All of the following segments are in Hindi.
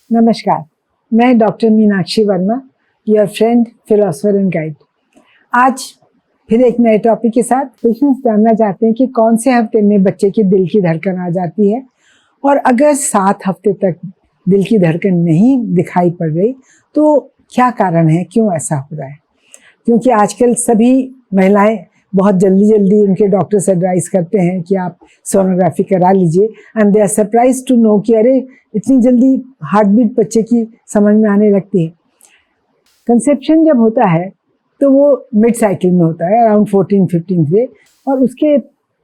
नमस्कार, मैं doctor Meenakshi Verma, your friend, philosopher and guide. आज फिर एक नए टॉपिक के साथ पेशेंट्स जानना चाहते हैं कि कौन से हफ्ते में बच्चे की दिल की धड़कन आ जाती है, और अगर 7 हफ्ते तक दिल की धड़कन नहीं दिखाई पड़ रही तो क्या कारण है, क्यों ऐसा हो रहा है। क्योंकि आजकल सभी महिलाएं बहुत जल्दी उनके डॉक्टर्स एडवाइस करते हैं कि आप सोनोग्राफी करा लीजिए, and they are surprise to know कि अरे इतनी जल्दी हार्ट बीट बच्चे की समझ में आने लगती है। कंसेप्शन जब होता है तो वो मिड साइकिल में होता है, अराउंड 14-15 से, और उसके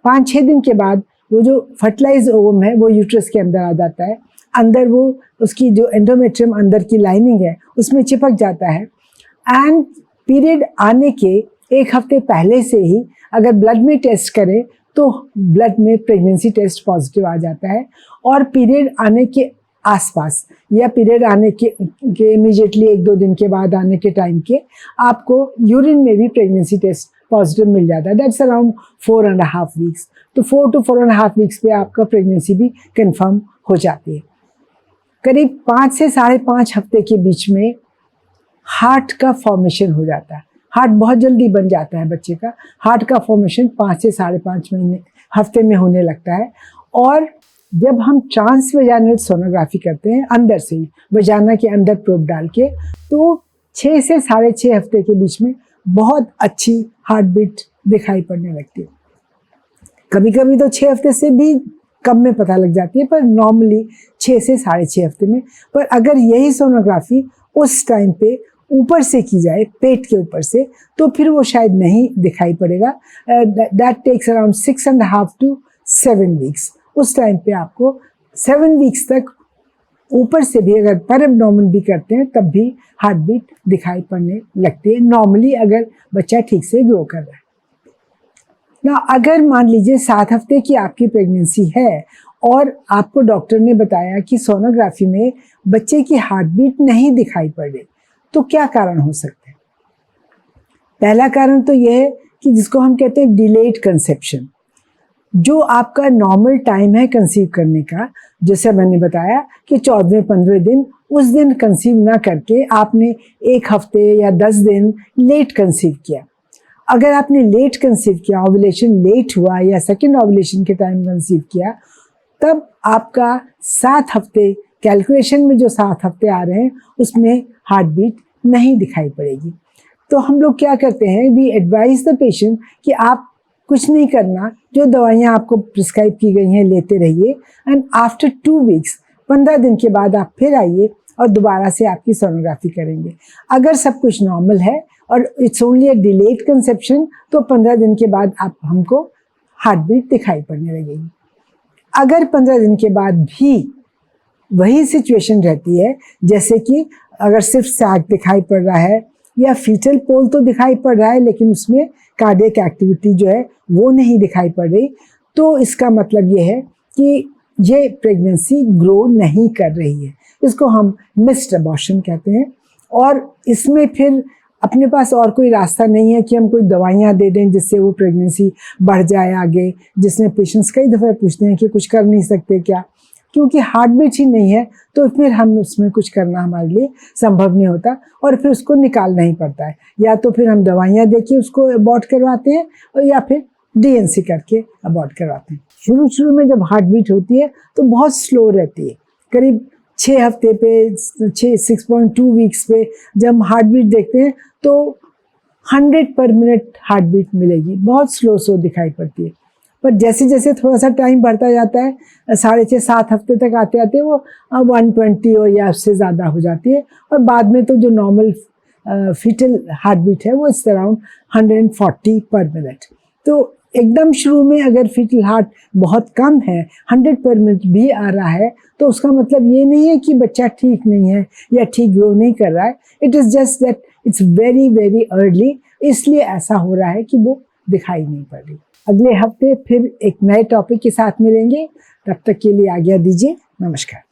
5-6 दिन के बाद वो जो फर्टिलाइज ओवम है वो यूट्रस के अंदर आ जाता है। अंदर वो उसकी जो एंडोमेट्रियम अंदर की लाइनिंग है उसमें चिपक जाता है, एंड पीरियड आने के 1 हफ्ते पहले से ही अगर ब्लड में टेस्ट करें तो ब्लड में प्रेगनेंसी टेस्ट पॉजिटिव आ जाता है, और पीरियड आने के आसपास या पीरियड आने के इमीडिएटली 1-2 दिन के बाद आने के टाइम के आपको यूरिन में भी प्रेगनेंसी टेस्ट पॉजिटिव मिल जाता है। That's around 4.5 weeks. तो 4 to 4.5 वीक्स पे आपका प्रेगनेंसी भी कंफर्म हो जाती है। करीब 5 से 5.5 हफ्ते के बीच में हार्ट का फॉर्मेशन हो जाता है। हार्ट बहुत जल्दी बन जाता है बच्चे का। हार्ट का फॉर्मेशन 5 से 5.5 हफ्ते में होने लगता है, और जब हम ट्रांसवेजाइनल सोनोग्राफी करते हैं अंदर से ही, वजाना के अंदर प्रोब डाल के, तो 6 से 6.5 हफ्ते के बीच में बहुत अच्छी हार्ट बीट दिखाई पड़ने लगती है। कभी कभी तो 6 हफ्ते से भी कम में पता लग जाती है, पर नॉर्मली 6 से 6.5 हफ्ते में। पर अगर यही सोनोग्राफी उस टाइम पे ऊपर से की जाए, पेट के ऊपर से, तो फिर वो शायद नहीं दिखाई पड़ेगा। That takes around 6.5 to 7 weeks. उस टाइम पे आपको 7 वीक्स तक ऊपर से भी अगर पर एब्डोमेन भी करते हैं तब भी हार्ट बीट दिखाई पड़ने लगती है, नॉर्मली अगर बच्चा ठीक से ग्रो कर रहा है ना। अगर मान लीजिए 7 हफ्ते की आपकी प्रेगनेंसी है और आपको डॉक्टर ने बताया कि सोनोग्राफी में बच्चे की हार्ट बीट नहीं दिखाई पड़ रही, तो क्या कारण हो सकते हैं। पहला कारण तो यह है कि जिसको हम कहते हैं डिलेड कंसेप्शन। जो आपका नॉर्मल टाइम है कंसीव करने का, जैसे मैंने बताया कि 14वें-15वें दिन, उस दिन कंसीव ना करके आपने 1 हफ्ते या 10 दिन लेट कंसीव किया। अगर आपने लेट कंसीव किया, ओव्यूलेशन लेट हुआ, या सेकेंड ओव्यूलेशन के टाइम कंसीव किया, तब आपका 7 हफ्ते कैलकुलेशन में जो 7 हफ्ते आ रहे हैं उसमें हार्ट बीट नहीं दिखाई पड़ेगी। तो हम लोग क्या करते हैं, वी एडवाइज द पेशेंट कि आप कुछ नहीं करना, जो दवाइयाँ आपको प्रिस्क्राइब की गई हैं लेते रहिए, एंड आफ्टर 2 वीक्स 15 दिन के बाद आप फिर आइए और दोबारा से आपकी सोनोग्राफी करेंगे। अगर सब कुछ नॉर्मल है और it's only a delayed conception, तो 15 दिन के बाद आप हमको हार्ट बीट दिखाई पड़ने लगेगी। अगर 15 दिन के बाद भी वही सिचुएशन रहती है, जैसे कि अगर सिर्फ सैग दिखाई पड़ रहा है या फीटल पोल तो दिखाई पड़ रहा है लेकिन उसमें कार्डियक एक्टिविटी जो है वो नहीं दिखाई पड़ रही, तो इसका मतलब ये है कि ये प्रेगनेंसी ग्रो नहीं कर रही है। इसको हम मिस्ड अबॉर्शन कहते हैं, और इसमें फिर अपने पास और कोई रास्ता नहीं है कि हम कोई दवाइयाँ दे दें जिससे वो प्रेगनेंसी बढ़ जाए आगे, जिसमें पेशेंट्स कई दफ़े पूछते हैं कि कुछ कर नहीं सकते क्या, क्योंकि हार्ट बीट ही नहीं है तो फिर हम उसमें कुछ करना हमारे लिए संभव नहीं होता, और फिर उसको निकालना ही पड़ता है। या तो फिर हम दवाइयाँ देके उसको अबॉर्ट करवाते हैं, और या फिर डीएनसी करके अबॉर्ट करवाते हैं। शुरू में जब हार्ट बीट होती है तो बहुत स्लो रहती है। करीब 6 हफ्ते पे 6.2 वीक्स पे जब हम हार्ट बीट देखते हैं तो 100 पर मिनट हार्ट बीट मिलेगी, बहुत स्लो दिखाई पड़ती है। पर जैसे जैसे थोड़ा सा टाइम बढ़ता जाता है, 6.5-7 हफ्ते तक आते आते वो 120 हो या उससे ज़्यादा हो जाती है, और बाद में तो जो नॉर्मल फीटल हार्ट बीट है वो इस अराउंड 140 पर मिनट। तो एकदम शुरू में अगर फीटल हार्ट बहुत कम है, 100 पर मिनट भी आ रहा है, तो उसका मतलब ये नहीं है कि बच्चा ठीक नहीं है या ठीक ग्रो नहीं कर रहा है। It is just that it's very early, इसलिए ऐसा हो रहा है कि वो दिखाई नहीं पड़ रही। अगले हफ्ते फिर एक नए टॉपिक के साथ मिलेंगे, तब तक के लिए आज्ञा दीजिए। नमस्कार।